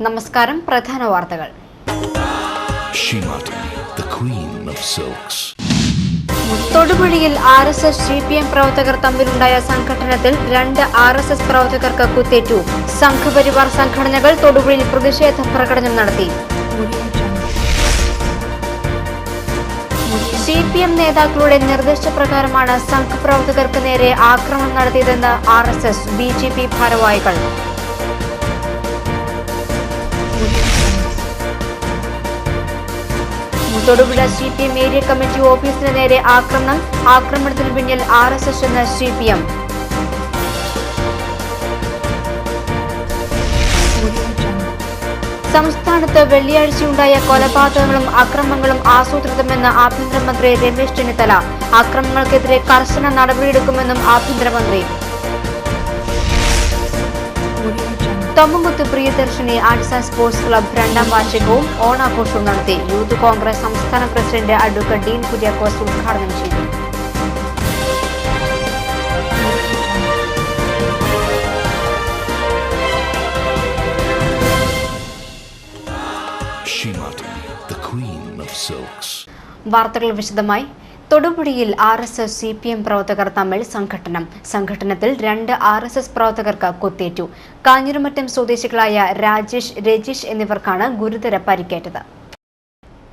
നമസ്കാരം. പ്രധാന വാർത്തകൾ. തൊടുപുഴയിൽ RSS CPM പ്രവർത്തകർ തമ്മിലുണ്ടായ സംഘട്ടനത്തിൽ 2 RSS പ്രവർത്തകർക്ക് കുത്തേറ്റു. സംഘപരിവാർ സംഘടനകൾ തൊടുപുഴയിൽ പ്രതിഷേധ പ്രകടനം നടത്തി. CPM നേതാക്കളുടെ നിർദ്ദേശപ്രകാരമാണ് സംഘപ്രവർത്തകർക്ക് നേരെ ആക്രമണം നടത്തിയതെന്ന് RSS BJP ഭാരവാഹികൾ. തൊടുപുഴ CPM ഏരിയ കമ്മിറ്റി ഓഫീസിന് നേരെ ആക്രമണത്തിന് പിന്നിൽ RSS എന്ന CPM. സംസ്ഥാനത്ത് വെള്ളിയാഴ്ചയുണ്ടായ കൊലപാതകങ്ങളും അക്രമങ്ങളും ആസൂത്രിതമെന്ന് ആഭ്യന്തരമന്ത്രി രമേശ് ചെന്നിത്തല. അക്രമങ്ങൾക്കെതിരെ കർശന നടപടിയെടുക്കുമെന്നും ആഭ്യന്തരമന്ത്രി. Thommankuthu Priyadarshini arts and sports club 2ാം വാർഷികവും ഓണാഘോഷവും നടത്തി. യൂത്ത് കോൺഗ്രസ് സംസ്ഥാന പ്രസിഡന്റ് അഡ്വക്കേറ്റ് ഡീൻ കുര്യാക്കോസ് ഉദ്ഘാടനം ചെയ്തു. വാർത്തകൾ വിശദമായി. തൊടുപുഴയിൽ RSS CPM പ്രവർത്തകർ തമ്മിൽ സംഘട്ടനത്തിൽ 2 RSS പ്രവർത്തകർക്ക് കുത്തേറ്റു. കാഞ്ഞിരമറ്റം സ്വദേശികളായ രാജേഷ്, രജീഷ് എന്നിവർക്കാണ് ഗുരുതര പരിക്കേറ്റത്.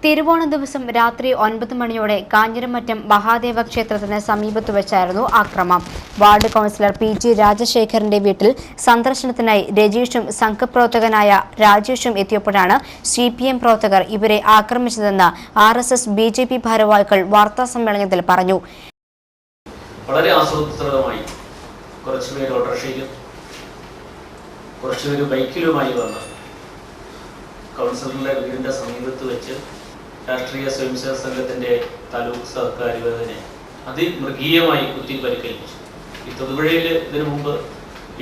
തിരുവോണ ദിവസം രാത്രി 9 മണിയോടെ കാഞ്ഞിരമറ്റം മഹാദേവ ക്ഷേത്രത്തിന് സമീപത്തു വെച്ചായിരുന്നു ആക്രമണം. വാർഡ് കൗൺസിലർ PG രാജശേഖരന്റെ വീട്ടിൽ സന്ദർശനത്തിനായി രജീഷും സംഘപ്രവർത്തകനായ രാജേഷും എത്തിയപ്പോഴാണ് CPM പ്രവർത്തകർ ഇവരെ ആക്രമിച്ചതെന്ന് RSS BJP ഭാരവാഹികൾ വാർത്താസമ്മേളനത്തിൽ പറഞ്ഞു. വളരെ ആസൂത്രിതമായി കുറച്ചുപേർ ഓട്ടോറിക്ഷയിലും കുറച്ചുപേർ ബൈക്കിലുമായി വന്ന് കൗൺസിലറുടെ വീടിന്റെ സമീപത്ത് വെച്ച് രാഷ്ട്രീയ സ്വയംസേവക സംഘത്തിന്റെ താലൂക്ക് സഹകാരികളെ അതിമൃഗീയമായി കുത്തി പരിക്കേൽപ്പിച്ചു. ഈ തൊടുപുഴയിൽ ഇതിനു മുമ്പ്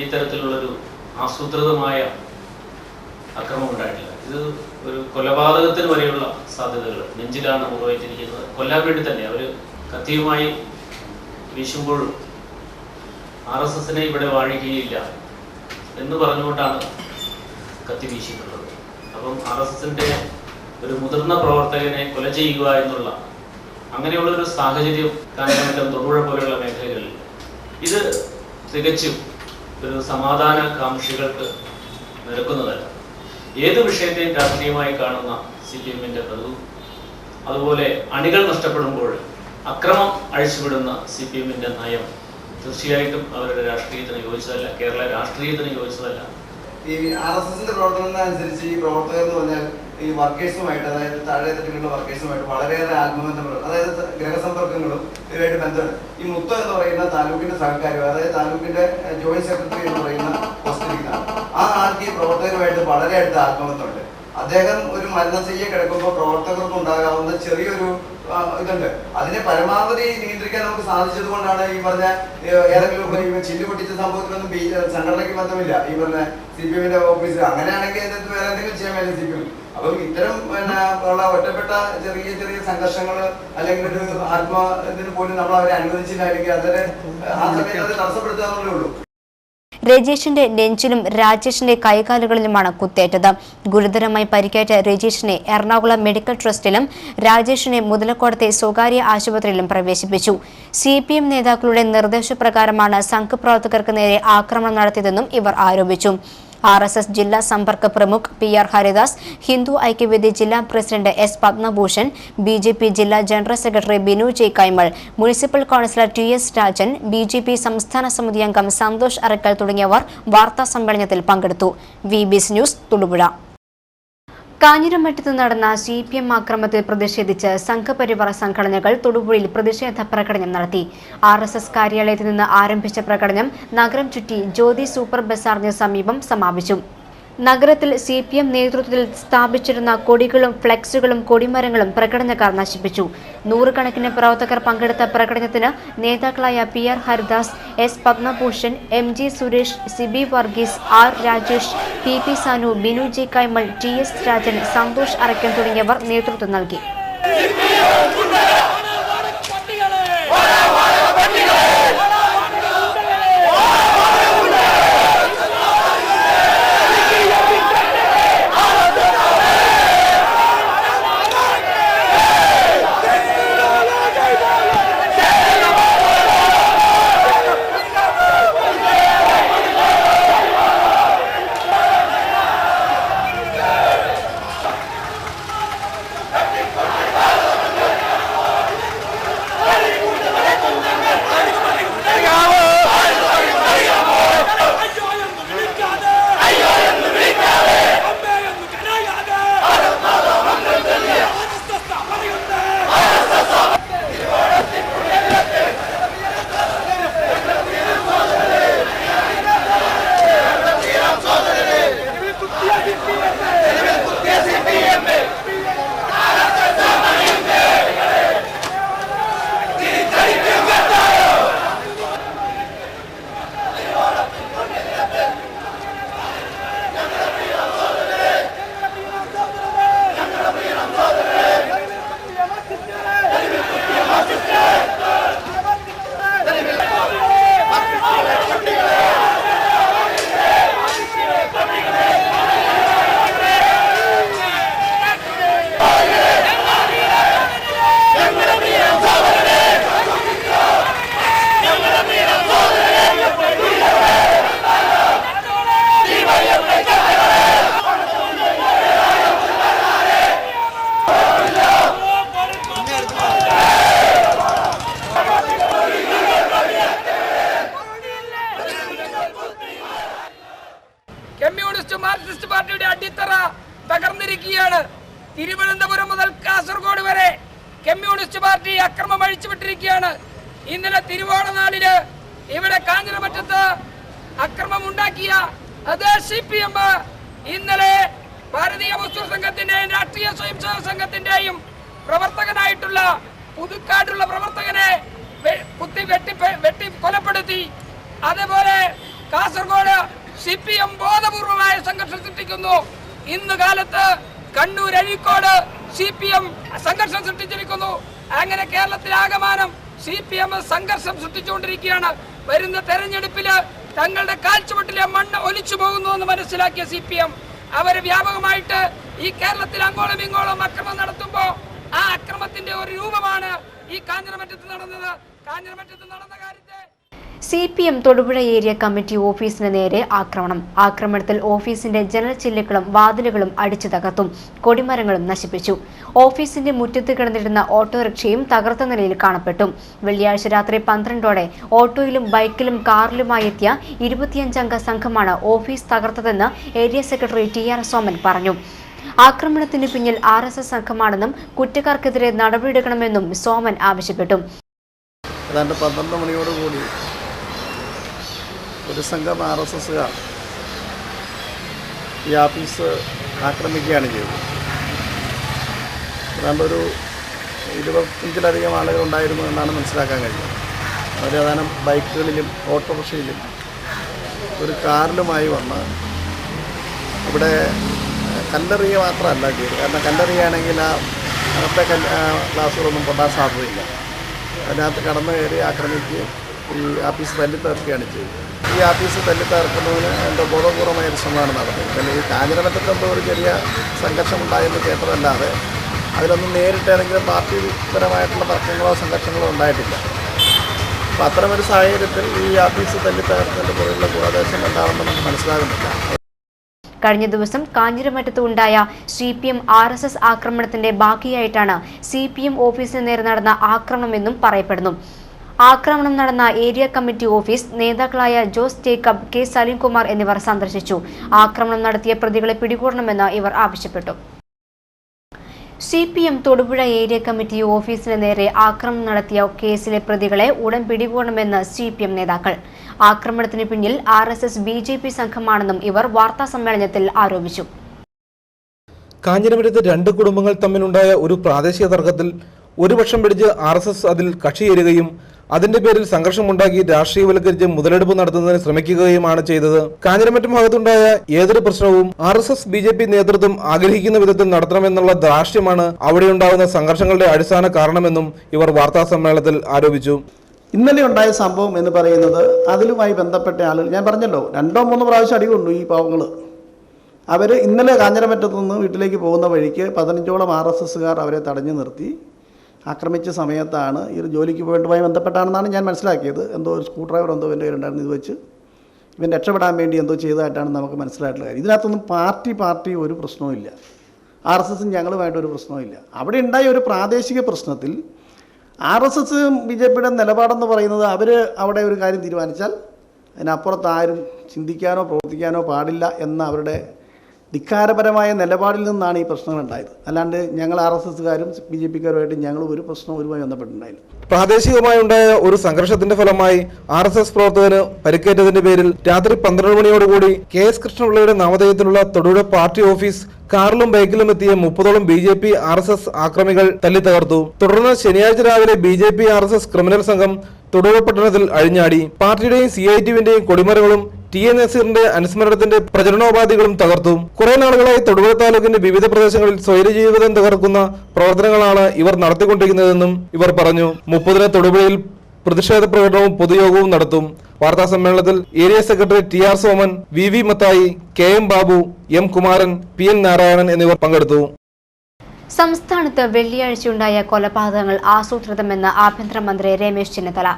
ഈ തരത്തിലുള്ളൊരു ആസൂത്രിതമായ അക്രമം ഉണ്ടായിട്ടില്ല. ഇത് ഒരു കൊലപാതകത്തിന് വരെയുള്ള സാധ്യതകൾ നെഞ്ചിലാണ് ഉറവേറ്റിരിക്കുന്നത്. കൊല്ലാൻ വേണ്ടി തന്നെ അവർ കത്തിയുമായി വീശുമ്പോഴും RSSനെ ഇവിടെ വാഴിക്കുകയില്ല എന്ന് പറഞ്ഞുകൊണ്ടാണ് കത്തി വീശിയിട്ടുള്ളത്. അപ്പം RSSന്റെ ഒരു മുതിർന്ന പ്രവർത്തകനെ കൊല ചെയ്യുക എന്നുള്ള അങ്ങനെയുള്ളൊരു സാഹചര്യം കാഞ്ഞിരമറ്റം, തൊടുപുഴ പോലെയുള്ള മേഖലകളിൽ ഇത് തികച്ചും ഒരു സമാധാന കാംക്ഷികൾക്ക് നിരക്കുന്നതല്ല. ഏത് വിഷയത്തെയും രാഷ്ട്രീയമായി കാണുന്ന CPMന്റെ പതിവും അതുപോലെ അണികൾ നഷ്ടപ്പെടുമ്പോൾ അക്രമം അഴിച്ചുവിടുന്ന CPMന്റെ നയം തീർച്ചയായിട്ടും അവരുടെ രാഷ്ട്രീയത്തിന് യോജിച്ചതല്ല, കേരള രാഷ്ട്രീയത്തിന് യോജിച്ചതല്ല. ഈ RSSന്റെ പ്രവർത്തനം അനുസരിച്ച് ഈ പ്രവർത്തകർ എന്ന് പറഞ്ഞാൽ ഈ വർക്കേഴ്സുമായിട്ട്, അതായത് താഴെ തട്ടിലുള്ള വർക്കേഴ്സുമായിട്ട് വളരെയേറെ ആത്മബന്ധങ്ങളും അതായത് ഗ്രഹസമ്പർക്കങ്ങളും ഇവരുമായിട്ട് ബന്ധമുണ്ട്. ഈ മുത്ത എന്ന് പറയുന്ന താലൂക്കിന്റെ സഹകാരി, അതായത് താലൂക്കിന്റെ ജോയിന്റ് സെക്രട്ടറി എന്ന് പറയുന്ന പോസ്റ്റിലാണ്. ആ ആൾക്ക് ഈ പ്രവർത്തകരുമായിട്ട് വളരെ അടുത്ത ആത്മബന്ധമുണ്ട്. അദ്ദേഹം ഒരു മരണശയ്യ കിടക്കുമ്പോൾ പ്രവർത്തകർക്ക് ഉണ്ടാകാവുന്ന ചെറിയൊരു ഇതുണ്ട്. അതിനെ പരമാവധി നിയന്ത്രിക്കാൻ നമുക്ക് സാധിച്ചത് കൊണ്ടാണ് ഈ പറഞ്ഞ ഏതെങ്കിലും ചില്ല് പൊട്ടിച്ച സംഭവത്തിലൊന്നും സംഘടനയ്ക്ക് ബന്ധമില്ല. ഈ പറഞ്ഞ CPMന്റെ ഓഫീസിൽ അങ്ങനെയാണെങ്കിൽ അതിനകത്ത് വേറെ എന്തെങ്കിലും ചെയ്യാൻ വേണ്ടി CPM. അപ്പം ഇത്തരം ഉള്ള ഒറ്റപ്പെട്ട ചെറിയ ചെറിയ സംഘർഷങ്ങൾ അല്ലെങ്കിൽ ഒരു ഇതിന് പോലും നമ്മൾ അവരെ അനുവദിച്ചില്ലായിരിക്കും. അതിന് ആ സമയത്ത് അത് തടസ്സപ്പെടുത്താന്നുള്ളേ ഉള്ളൂ. രജീഷിന്റെ നെഞ്ചിലും രാജേഷിന്റെ കൈകാലുകളിലുമാണ് കുത്തേറ്റത്. ഗുരുതരമായി പരിക്കേറ്റ രജീഷിനെ എറണാകുളം മെഡിക്കൽ ട്രസ്റ്റിലും രാജേഷിനെ മുതലക്കോടത്തെ സ്വകാര്യ ആശുപത്രിയിലും പ്രവേശിപ്പിച്ചു. CPM നേതാക്കളുടെ നിർദ്ദേശപ്രകാരമാണ് സംഘപ്രവർത്തകർക്ക് നേരെ ആക്രമണം നടത്തിയതെന്നും ഇവർ ആരോപിച്ചു. RSS ജില്ലാ സമ്പർക്ക പ്രമുഖ് PR ഹരിദാസ്, ഹിന്ദു ഐക്യവേദി ജില്ലാ പ്രസിഡന്റ് S പത്മഭൂഷൺ, BJP ജില്ലാ general secretary Binu J Kaimal, municipal councillor TS Rajan, BJP സംസ്ഥാന സമിതി അംഗം സന്തോഷ് അറക്കൽ തുടങ്ങിയവർ വാർത്താ സമ്മേളനത്തിൽ പങ്കെടുത്തു. VBC news, Thodupuzha. കാഞ്ഞിരമറ്റത്ത് നടന്ന CPM ആക്രമണത്തിൽ പ്രതിഷേധിച്ച് സംഘപരിവാർ സംഘടനകൾ തൊടുപുഴയിൽ പ്രതിഷേധ പ്രകടനം നടത്തി. RSS കാര്യാലയത്തിൽ നിന്ന് ആരംഭിച്ച പ്രകടനം നഗരം ചുറ്റി ജ്യോതി സൂപ്പർ ബസാറിന് സമീപം സമാപിച്ചു. നഗരത്തിൽ CPM നേതൃത്വത്തിൽ സ്ഥാപിച്ചിരുന്ന കൊടികളും ഫ്ലെക്സുകളും കൊടിമരങ്ങളും പ്രകടനക്കാർ നശിപ്പിച്ചു. നൂറുകണക്കിന് പ്രവർത്തകർ പങ്കെടുത്ത പ്രകടനത്തിന് നേതാക്കളായ PR Haridas, S Padma Bhushan, MG Suresh, Sibi Varghese, R Rajesh, PP Sanu, Binu J Kaimal, TS Rajan, Santhosh Arakkan തുടങ്ങിയവർ നേതൃത്വം നൽകി. കമ്മ്യൂണിസ്റ്റ് മാർക്സിസ്റ്റ് പാർട്ടിയുടെ അടിത്തറ തകർന്നിരിക്കുകയാണ്. തിരുവനന്തപുരം മുതൽ കാസർഗോഡ് വരെ കമ്മ്യൂണിസ്റ്റ് പാർട്ടി അക്രമം അഴിച്ചുവിട്ടിരിക്കുകയാണ്. ഇന്നലെ തിരുവോണനാളില് ഇവിടെ കാഞ്ഞിരമറ്റത്ത് അക്രമം ഉണ്ടാക്കിയ അതേ CPM ഇന്നലെ ഭാരതീയ മസ്ദൂർ സംഘത്തിന്റെയും രാഷ്ട്രീയ സ്വയംസേവക സംഘത്തിന്റെയും പ്രവർത്തകനായിട്ടുള്ള പുതുക്കാടുള്ള പ്രവർത്തകനെ വെട്ടി കൊലപ്പെടുത്തി. അതേപോലെ കാസർഗോഡ് CPM ബോധപൂർവമായ സംഘർഷം സൃഷ്ടിക്കുന്നു. ഇന്ന് കാലത്ത് കണ്ണൂർ അഴീക്കോട് CPM സംഘർഷം സൃഷ്ടിച്ചിരിക്കുന്നു. അങ്ങനെ കേരളത്തിലാകമാനം CPM സംഘർഷം സൃഷ്ടിച്ചുകൊണ്ടിരിക്കുകയാണ്. വരുന്ന തെരഞ്ഞെടുപ്പില് തങ്ങളുടെ കാൽച്ചുവട്ടിലെ മണ്ണ് ഒലിച്ചു പോകുന്നു എന്ന് മനസ്സിലാക്കിയ CPM അവര് വ്യാപകമായിട്ട് ഈ കേരളത്തിൽ അങ്ങോളം ഇങ്ങോളം അക്രമം നടത്തുമ്പോൾ ആ അക്രമത്തിന്റെ ഒരു രൂപമാണ് ഈ കാഞ്ഞിരമറ്റത്ത് നടന്നത്. കാഞ്ഞിരമറ്റത്ത് നടന്ന കാര്യത്തെ CPM തൊടുപുഴ ഏരിയ കമ്മിറ്റി ഓഫീസിന് നേരെ ആക്രമണത്തിൽ ഓഫീസിന്റെ ജനൽ ചില്ലുകളും വാതിലുകളും അടിച്ചു തകർത്തും കൊടിമരങ്ങളും നശിപ്പിച്ചു. ഓഫീസിന്റെ മുറ്റത്ത് കിടന്നിരുന്ന ഓട്ടോറിക്ഷയും തകർത്ത നിലയിൽ കാണപ്പെട്ടു. വെള്ളിയാഴ്ച രാത്രി 12ഓടെ ഓട്ടോയിലും ബൈക്കിലും കാറിലുമായി എത്തിയ 25-അംഗ സംഘമാണ് ഓഫീസ് തകർത്തതെന്ന് ഏരിയ സെക്രട്ടറി TR സോമൻ പറഞ്ഞു. ആക്രമണത്തിന് പിന്നിൽ RSS സംഘമാണെന്നും കുറ്റക്കാർക്കെതിരെ നടപടിയെടുക്കണമെന്നും സോമൻ ആവശ്യപ്പെട്ടു. 12 മണിയോടുകൂടി ഒരു സംഘം RSSകാർ ഈ ഓഫീസ് ആക്രമിക്കുകയാണ് ചെയ്തത്. ഏതാണ്ട് ഒരു 25-ലധികം ആളുകൾ ഉണ്ടായിരുന്നു എന്നാണ് മനസ്സിലാക്കാൻ കഴിയുന്നത്. അവർ ഏതാനും ബൈക്കുകളിലും ഓട്ടോറിക്ഷയിലും ഒരു കാറിലുമായി വന്ന് ഇവിടെ കല്ലെറിയ മാത്രമല്ല ചെയ്തത്. കാരണം കല്ലെറിയുകയാണെങ്കിൽ അകത്തെ ക്ലാസ്സുകളൊന്നും പൊട്ടാൻ സാധ്യതയില്ല. അതിനകത്ത് കടന്നു കയറി ആക്രമിക്കുകയും ഈ ഓഫീസ് തല്ലിത്തകർക്കുകയാണ് ചെയ്തത്. ഈ ഓഫീസ് തല്ലിത്തകർക്കുന്നതിന് എന്തോ ബോധപൂർവമായ ഒരു ശ്രമമാണ് നടന്നത്. പിന്നെ ഈ കാഞ്ഞിരമറ്റത്ത് എന്തോ ഒരു ചെറിയ സംഘർഷം ഉണ്ടായെന്ന് കേട്ടതല്ലാതെ അതിലൊന്നും നേരിട്ട് ഏതെങ്കിലും പാർട്ടിപരമായിട്ടുള്ള തർക്കങ്ങളോ സംഘർഷങ്ങളോ ഉണ്ടായിട്ടില്ല. അപ്പോൾ അത്തരമൊരു സാഹചര്യത്തിൽ ഈ ഓഫീസ് തല്ലിത്തകർത്തതിൻ്റെ പോലുള്ള ഗുണദേശം എന്താണെന്ന് നമുക്ക് മനസ്സിലാകുന്നില്ല. കഴിഞ്ഞ ദിവസം കാഞ്ഞിരമറ്റത്ത് ഉണ്ടായ CPM RSS ആക്രമണത്തിന്റെ ബാക്കിയായിട്ടാണ് CPM ഓഫീസിന് നേരെ നടന്ന ആക്രമണമെന്നും പറയപ്പെടുന്നു. ആക്രമണം നടന്ന ഏരിയ കമ്മിറ്റി ഓഫീസ് നേതാക്കളായ ജോസ് ജേക്കബ്, K സലീംകുമാർ എന്നിവർ സന്ദർശിച്ചു. ആക്രമണം നടത്തിയ പ്രതികളെ പിടികൂടണമെന്ന് ഇവർ ആവശ്യപ്പെട്ടു. CPM തൊടുപുഴ ഏരിയ കമ്മിറ്റി ഓഫീസിന് നേരെ ആക്രമണം നടത്തിയ കേസിലെ പ്രതികളെ ഉടൻ പിടികൂടണമെന്ന് CPM നേതാക്കൾ. ആക്രമണത്തിന് പിന്നിൽ RSS BJP സംഘമാണെന്നും ഇവർ വാർത്താസമ്മേളനത്തിൽ ആരോപിച്ചു. കാഞ്ഞിരമറ്റത്ത് 2 കുടുംബങ്ങൾ തമ്മിലുണ്ടായ ഒരു പ്രാദേശിക തർക്കത്തിൽ ഒരു പക്ഷം പിടിച്ച് RSS അതിൽ കക്ഷിയേരുകയും അതിന്റെ പേരിൽ സംഘർഷമുണ്ടാക്കി രാഷ്ട്രീയവൽക്കരിച്ച് മുതലെടുപ്പ് നടത്തുന്നതിന് ശ്രമിക്കുകയുമാണ് ചെയ്തത്. കാഞ്ഞിരമറ്റം ഭാഗത്തുണ്ടായ ഏതൊരു പ്രശ്നവും RSS BJP നേതൃത്വം ആഗ്രഹിക്കുന്ന വിധത്തിൽ നടത്തണമെന്നുള്ള ധാർഷ്ട്യമാണ് അവിടെയുണ്ടാകുന്ന സംഘർഷങ്ങളുടെ അടിസ്ഥാന കാരണമെന്നും ഇവർ വാർത്താസമ്മേളനത്തിൽ ആരോപിച്ചു. ഇന്നലെ ഉണ്ടായ സംഭവം എന്ന് പറയുന്നത് അതിലുമായി ബന്ധപ്പെട്ട ആളുകൾ, ഞാൻ പറഞ്ഞല്ലോ 2-3 പ്രാവശ്യം അടികൊണ്ടു ഈ പാവങ്ങൾ. അവർ ഇന്നലെ കാഞ്ഞിരമറ്റത്ത് നിന്ന് വീട്ടിലേക്ക് പോകുന്ന വഴിക്ക് 15ഓളം RSSകാർ അവരെ തടഞ്ഞു നിർത്തി ആക്രമിച്ച സമയത്താണ് ഈ ജോലിക്ക് പോയിട്ടുമായി ബന്ധപ്പെട്ടാണെന്നാണ് ഞാൻ മനസ്സിലാക്കിയത്. എന്തോ ഒരു സ്ക്രൂ ഡ്രൈവർ എന്തോ എൻ്റെ കയ്യിലുണ്ടായിരുന്നു. ഇത് വെച്ച് ഇവൻ രക്ഷപ്പെടാൻ വേണ്ടി എന്തോ ചെയ്തതായിട്ടാണ് നമുക്ക് മനസ്സിലായിട്ടുള്ള കാര്യം. ഇതിനകത്തൊന്നും പാർട്ടി ഒരു പ്രശ്നവുമില്ല. RSSും ഞങ്ങളുമായിട്ടൊരു പ്രശ്നവുമില്ല. അവിടെ ഉണ്ടായ ഒരു പ്രാദേശിക പ്രശ്നത്തിൽ RSS BJPയുടെ നിലപാടെന്ന് പറയുന്നത് അവർ അവിടെ ഒരു കാര്യം തീരുമാനിച്ചാൽ അതിനപ്പുറത്ത് ആരും ചിന്തിക്കാനോ പ്രവർത്തിക്കാനോ പാടില്ല എന്ന അവരുടെ ധിക്കാരപരമായ നിലപാടിൽ നിന്നാണ് ഈ പ്രശ്നങ്ങൾ ഉണ്ടായത്. അല്ലാണ്ട് ഞങ്ങൾ RSSകാരും BJPക്കാരുമായിട്ട് ഞങ്ങൾ ഒരു പ്രശ്നവും ഒരുമായി ബന്ധപ്പെട്ടിട്ടുണ്ടായില്ല. പ്രാദേശികമായി ഉണ്ടായ ഒരു സംഘർഷത്തിന്റെ ഫലമായി RSS പ്രവർത്തകന് പരിക്കേറ്റതിന്റെ പേരിൽ രാത്രി 12 മണിയോടുകൂടി KS കൃഷ്ണപിള്ളയുടെ നാമധേയത്തിലുള്ള തൊടുപുഴ പാർട്ടി ഓഫീസ് കാറിലും ബൈക്കിലും എത്തിയ 30ഓളം BJP RSS ആക്രമികൾ തല്ലിത്തകർത്തു. തുടർന്ന് ശനിയാഴ്ച രാവിലെ BJP RSS ക്രിമിനൽ സംഘം തൊടുപുഴ പട്ടണത്തിൽ അഴിഞ്ഞാടി. പാർട്ടിയുടെയും CITUവിന്റെയും കൊടിമരങ്ങളും TN നസീറിന്റെ അനുസ്മരണത്തിന്റെ പ്രചരണോപാധികളും തകർത്തു. കുറെ നാളുകളായി തൊടുപുഴ താലൂക്കിന്റെ വിവിധ പ്രദേശങ്ങളിൽ സ്വൈരജീവിതം തകർക്കുന്ന പ്രവർത്തനങ്ങളാണ് ഇവർ നടത്തിക്കൊണ്ടിരിക്കുന്നതെന്നും ഇവർ പറഞ്ഞു. 30-ന് തൊടുപുഴയിൽ പ്രതിഷേധ പ്രകടനവും പൊതുയോഗവും നടത്തും. വാർത്താ സമ്മേളനത്തിൽ area secretary TR Soman, VV Mathai, KM Babu, M Kumaran, PN Narayanan എന്നിവർ പങ്കെടുത്തു. സംസ്ഥാനത്ത് വെള്ളിയാഴ്ചയുണ്ടായ കൊലപാതകങ്ങൾ ആസൂത്രിതമെന്ന് ആഭ്യന്തരമന്ത്രി രമേശ് ചെന്നിത്തല.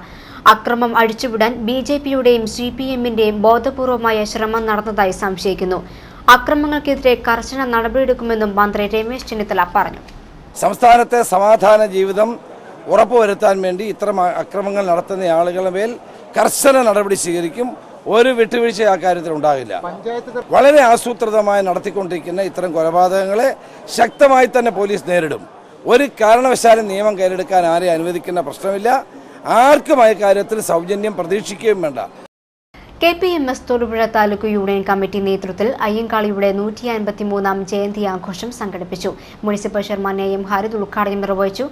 അക്രമം അഴിച്ചുവിടാൻ BJPയുടെയും CPMന്റെയും ബോധപൂർവമായ ശ്രമം നടന്നതായി സംശയിക്കുന്നു. അക്രമങ്ങൾക്കെതിരെ കർശന നടപടിയെടുക്കുമെന്നും മന്ത്രി രമേശ് ചെന്നിത്തല പറഞ്ഞു. സംസ്ഥാനത്തെ സമാധാന ജീവിതം ഉറപ്പുവരുത്താൻ വേണ്ടി ഇത്തരം അക്രമങ്ങൾ നടത്തുന്ന ആളുകളുടെ മേൽ കർശന നടപടി സ്വീകരിക്കും. ഒരു വിട്ടുവീഴ്ച ആ കാര്യത്തിൽ ഉണ്ടാകില്ല. വളരെ ആസൂത്രിതമായി നടത്തിക്കൊണ്ടിരിക്കുന്ന ഇത്തരം കൊലപാതകങ്ങളെ ശക്തമായി തന്നെ പോലീസ് നേരിടും. ഒരു കാരണവശാലും നിയമം കയ്യിലെടുക്കാൻ ആരെയും അനുവദിക്കുന്ന പ്രശ്നമില്ല. ആർക്കും ആ കാര്യത്തിൽ സൗജന്യം പ്രതീക്ഷിക്കുകയും വേണ്ട. KPMS Thodupuzha taluk union committee നേതൃത്വത്തിൽ അയ്യങ്കാളിയുടെ 153ാം ജയന്തി ആഘോഷം സംഘടിപ്പിച്ചു. മുനിസിപ്പൽ ചെയർമാൻ AM ഹാരിദ് ഉദ്ഘാടനം നിർവഹിച്ചു.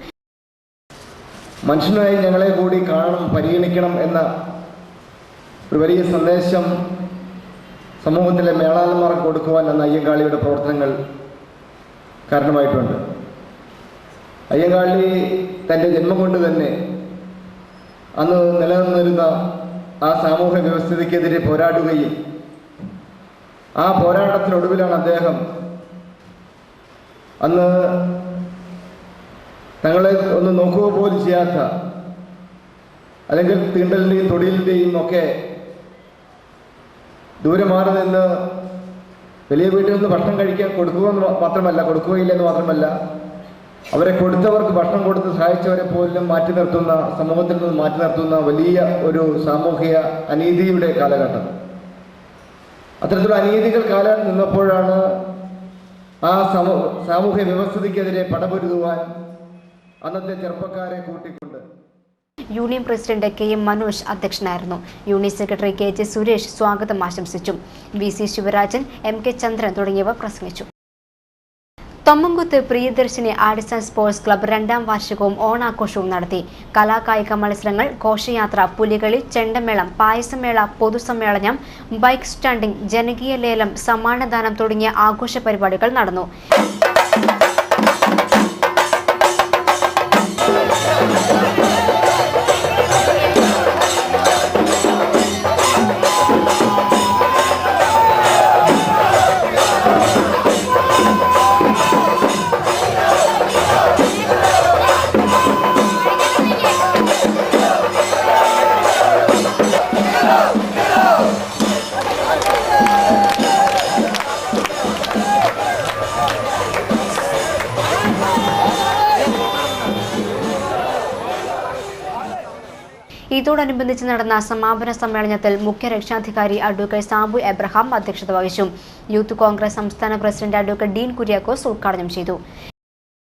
മനുഷ്യനായി ഞങ്ങളെ കൂടി കാണണം, പരിഗണിക്കണം എന്ന ഒരു വലിയ സന്ദേശം സമൂഹത്തിലെ മേളാളന്മാർക്ക് കൊടുക്കുവാൻ അന്ന് അയ്യങ്കാളിയുടെ പ്രവർത്തനങ്ങൾ കാരണമായിട്ടുണ്ട്. അയ്യങ്കാളി തൻ്റെ ജന്മം കൊണ്ട് തന്നെ അന്ന് നിലനിന്നിരുന്ന ആ സാമൂഹ്യ വ്യവസ്ഥിതിക്കെതിരെ പോരാടുകയും ആ പോരാട്ടത്തിനൊടുവിലാണ് അദ്ദേഹം അന്ന് തങ്ങളെ ഒന്ന് നോക്കുക പോലും ചെയ്യാത്ത, അല്ലെങ്കിൽ തീണ്ടലിൻ്റെയും തൊടിലിൻ്റെയും ഒക്കെ ദൂരെ മാറി നിന്ന് വലിയ വീട്ടിൽ നിന്ന് ഭക്ഷണം കഴിക്കാൻ കൊടുക്കുകയില്ലെന്ന് മാത്രമല്ല അവരെ കൊടുത്തവർക്ക് ഭക്ഷണം കൊടുത്ത് സഹായിച്ചവരെ പോലും മാറ്റി നിർത്തുന്ന, സമൂഹത്തിൽ നിന്ന് മാറ്റി നിർത്തുന്ന വലിയ ഒരു സാമൂഹിക അനീതിയുടെ കാലഘട്ടം. അത്തരത്തിലുള്ള അനീതികൾ കാലം നിന്നപ്പോഴാണ് ആ സാമൂഹ്യ വ്യവസ്ഥിതിക്കെതിരെ പടപൊരുതുവാൻ അന്നത്തെ ചെറുപ്പക്കാരെ കൂട്ടിക്കൊണ്ട് യൂണിയൻ പ്രസിഡന്റ് KM മനോജ് അധ്യക്ഷനായിരുന്നു. യൂണിയൻ സെക്രട്ടറി KJ സുരേഷ് സ്വാഗതം ആശംസിച്ചു. VC ശിവരാജൻ, MK ചന്ദ്രൻ തുടങ്ങിയവർ പ്രസംഗിച്ചു. Thommankuthu Priyadarshini arts and sports club 2ാം വാർഷികവും ഓണാഘോഷവും നടത്തി. കലാകായിക മത്സരങ്ങൾ, ഘോഷയാത്ര, പുലികളി, ചെണ്ടമേളം, പായസമേള, പൊതുസമ്മേളനം, ബൈക്ക് സ്റ്റാൻഡിംഗ്, ജനകീയ ലേലം, സമ്മാനദാനം തുടങ്ങിയ ആഘോഷ പരിപാടികൾ നടന്നു. ഇതോടനുബന്ധിച്ച് നടന്ന സമാപന സമ്മേളനത്തിൽ മുഖ്യ രക്ഷാധികാരി അഡ്വക്കേറ്റ് സാബു എബ്രഹാം അധ്യക്ഷത വഹിച്ചു. യൂത്ത് കോൺഗ്രസ് സംസ്ഥാന പ്രസിഡന്റ് അഡ്വക്കേറ്റ് ഡീൻ കുര്യാക്കോസ് ഉദ്ഘാടനം ചെയ്തു.